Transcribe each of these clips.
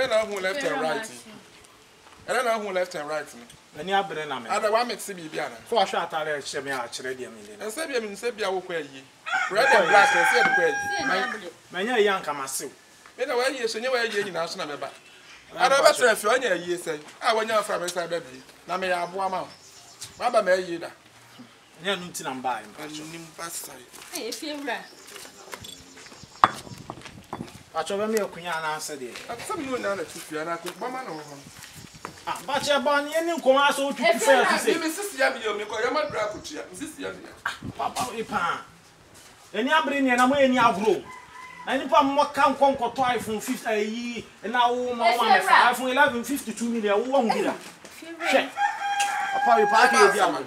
don't know who left and right. I don't know who left and right. Any abere na me. Ada wa me tse bibia na. So ahwe atare hye me a kire de me de. Nsebia me nsebia wo kwa yi. Red and black say the kwa yi. Manya yi anka masew. Me na wa yi so nye wa yi nyina so na me ba. Ada ba sere fi onya yi sei. A wonya afra me sai ba bi. Na me ya aboa ma. Ma ba me yi da. Nya nu nti na mba yi. Nim pasai. Eh fi wura. Achoba me akunya na ase de. Atsam no na na tutu na ko mama na wo ho. Ah, but your bonny any come so to fair to say. Mrs. Yabio, me call your mother, Mrs. Yabia. Papa, Ipa. Any abri na mo any agro. Any pa mo kan kon ko to iPhone 50 and now iPhone 11 52 million wo hu bia. Hwe. Papa, Ipa ke bia mo.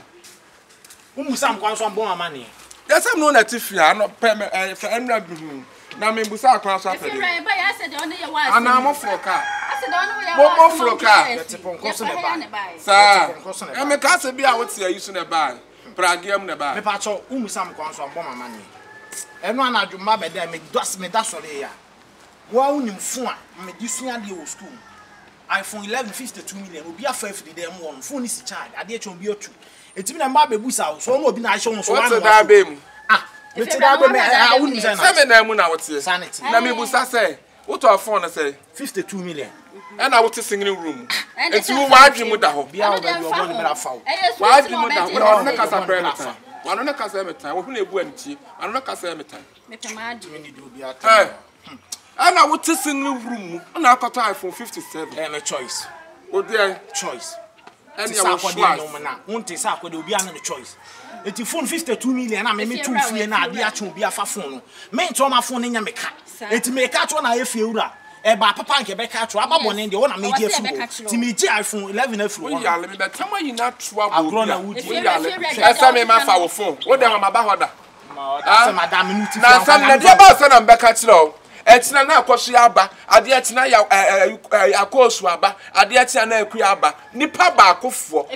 Umusam kwan so bon amane. Yes, I'm no na tifia no pem for enra bi. Na me busa akwa so afede. Ba ya said on your wife. Ana mo froka. Mo froka. Yetepon koso ne ba. Sa. E me ka se bia wote ayi so ne ba. Pragiam ne ba. Me pa cho umusam kwan so bon amane. Eno anadwuma be da me da sore ya. Wa unim fo a me di sua de wo school. iPhone 11 52 million obi afa afidi dem won phone is charge ade chon bi otu. Etimi na mba be busa so mo obi na ahye won so wan. What da be mu? Ah, me ti da be me unim say na. Say me na mu na wote. Sanity. Na me busa say what our phone say 52 million. And I wote singing room. Enti wo wadwe mu da ho. Bia wo ba bi obo ni bra fa wo. Wadwe mu da ho. Wo na kasa premeta. Wano na kasa emeta. Wo hu na ebu anti. Wano na kasa emeta. Me pemadi Me ni do bi ata. And I wote singing room. Na akota iPhone 57. Eh, me choice. O there Choice. And you want no na. Wonte sa akode obi an no choice. Eti phone 52 million na me tu fie na ade ache obi afa phone no. Me nto ma phone nya me ka. Eti me ka to na efie wura. E ba papa nke be ka to aba bone de wona me die afu. Ti me gi iPhone 11 afu. We yale me betam you na toa bo. Agro na wudi. Esa me ma fa wo phone. Wo de ma ba hoda. Ah, madam minuti. Na sam na de ba so na be ka kire o. Etina na akoso aba, ade etina ya akoso aba, ade etina na aku aba. Nipa ba akofo.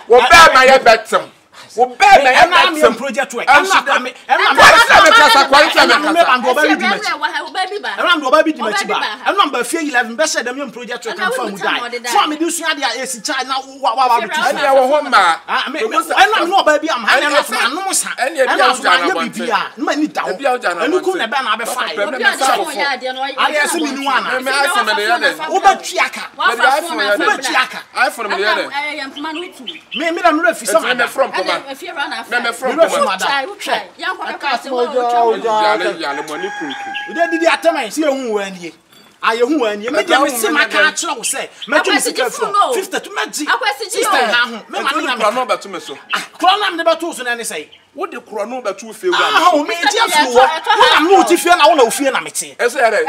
Wo be ma ye betem. Wo be na ye betem project work. Em na me kasa kwanta me kasa. Am do ba bi dimachi. Am do ba bi dimachi ba. Em na ba fie 11 be se dem yem project work am fa mu dai. So am do su ade a esi charge na wa bi. Ade wo ho ma. Em na no ba bi am ha na so anu sa. Em na bi am bibia. Na ni dawo. Enu ku na be na be fa. Ade esi mi nu ana. Me ase me de yade. Wo ba tuaka. Me de iPhone Wo ba tuaka. iPhone me de yade. Me na me refi so me from Poma. Me from Poma. Yale money kunku. Ude didi atama si ehun wa nie. Aye hu wa nie. Me de me si maka akire wo se. Me twa se ka from 52 maji. Sister ha hu. Me ma na me no ba to me so. Kro na me ba to so na ne sei. Wo de kro no ba to fe wura. Ah, o me ti afu wo. Na me o ti fe na wo na o fie na me te. Eso ya dey.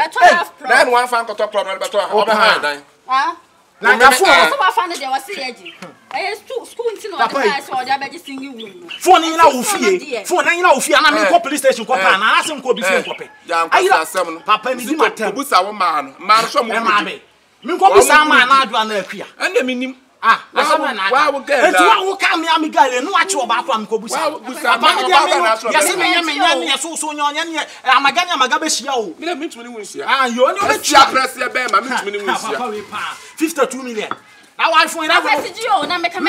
Na en wan fan koto kro no ba to ha. Oba ha dan. Ah. Na ga phone. So ba fan de wa se yaji. Eh school nti no dey so dey abeji singing room. Phone ni na wo fie. Phone na na wo fie na me ko police station ko pa na asem ko bi fie ko pe. Ayira asem no. Papa mi di matem. Busa wo ma no. Ma no so mo. Me ko busa ma na adu na akua. Ande mi nim. Ah, asem na. Wa wo get. Enti wa wo ka me am gale no ache oba akwa me ko busa. Wa busa ma no ba na so. Ya se me nya so nya ne amaga be hia o. Me na me ntumi ni wunsia. Ah, yo ni o be tia press e be ma me ntumi ni wunsia. Papa we pa 52 million. Now iPhone 11. Na me papa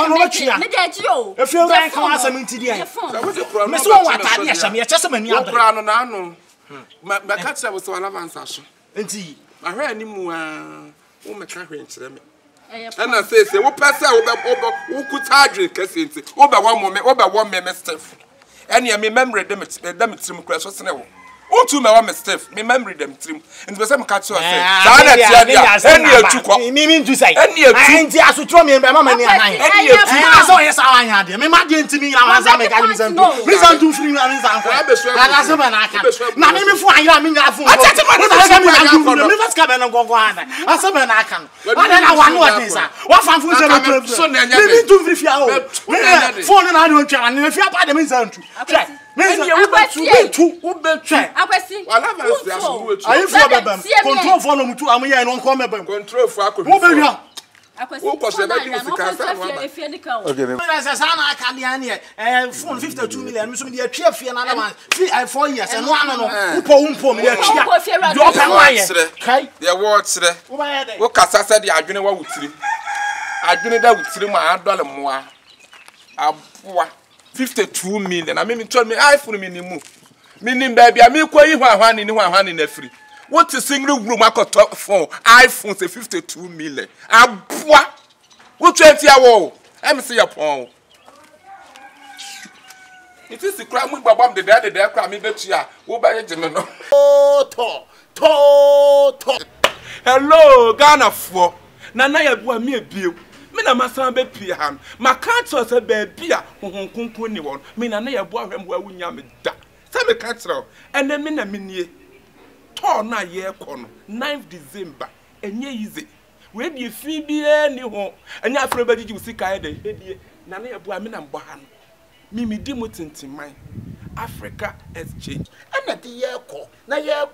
no watua. Me dey gio. E feel rank kan asem nti dia. Me so wa atade ahia me chese mani abere. Okra no na no. Ma ka tse wo so wala vansa so. Nti ma hwe animu a wo me ka hwe nkire me. Na say wo pese wo kuta adwe kase nti. Wo be wo me Steph. Ene me memory dem trim kra so sene wo. Otu me wa me Steph, me memory dem trim. Nti pese me ka tse o say. Sa na tia dia. Ene etukọ. Me ntu sai. Ene etu. Nti asotro me be mama ni anan. Ene etu. Na so yes awan ade. Me ma de ntimi na wanza me ka ni zantu. Me zantu free na me zantu. Na so me na aka. Na me fu ayira me nya fu. Atete ma ni me vas ka be na gogo ana. Asa me na aka. Ade na wanu ode sa. Wa fanfu se me so na nya. Me ntu free fia o. Phone na ade o twa na me fia pa de me zantu. Akwesi. Wala ba si aso wo etu. Ayi fu bebam. Control for no mutu amuye no nko mebam. Control for akọ. Wo be hwa. Who was the baby? Okay, phone 52 million. So the tree of another man 4 years and one no. The awards there. What Cassa said the Agony would see. I didn't that would see my $1 more. 52 million. I mean, told me I for minimum. Meaning, baby, I mean, quite one in a free. What a single room I could talk for iPhones 52 million. What 20 hours? I'm see a pound. It is the crime with Babam the daddy, their crime in the chair. Who by a gentleman? Hello, Ghana for Nana, you want me a bill. Mina masa be pie han maka se be bia honkonkon ni won mina na ye bo ahwem wa wunya me da se me ka kire ene mina minie to na ye ko no 9th December enye easy we bi fi bia ni ho enya afro ba gigi usika ye de hedie na na ye bo amina mbo ha no mimi di mutintiman Africa Exchange ena de ye ko na ye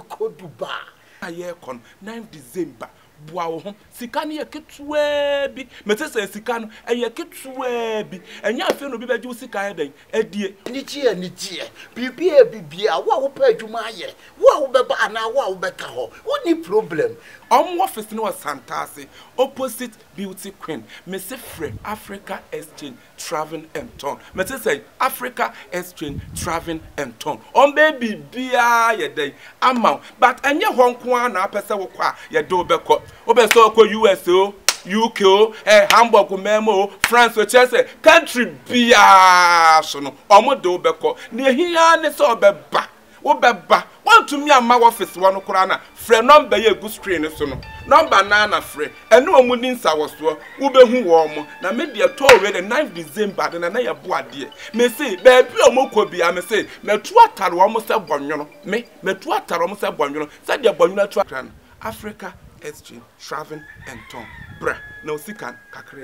ko Dubai na ye ko 9th December boa wo ho sika ne yeketua bi metese sika no yeketua bi enya afi no bi baji wo sika ye den adie ni tie bibia wo pa adwuma aye wo beba ana wo beka ho woni problem office no was Santase opposite Beauty Queen me se frame Africa Exchange Travel and Town me say Africa Exchange Travel and Town baby bia ye den ama but enye honko na apese wo kwa ye do beko obeso ko US UK Hamburg memo France Chelsea country bia so no do beko ne hia ne so obeba obeba want to me ama office one kura na frɛ number ye good screen so no number na na frɛ ene omudi nsa wo so ubehu wo mo na me de to we the 9th December de na ye bo ade me say baabi omokɔ bia me say metu atare wo mo se bonwono me metu atare wo mo se bonwono se de bonwono atu akran Africa Exchange Travel and Town bra na osikan kakre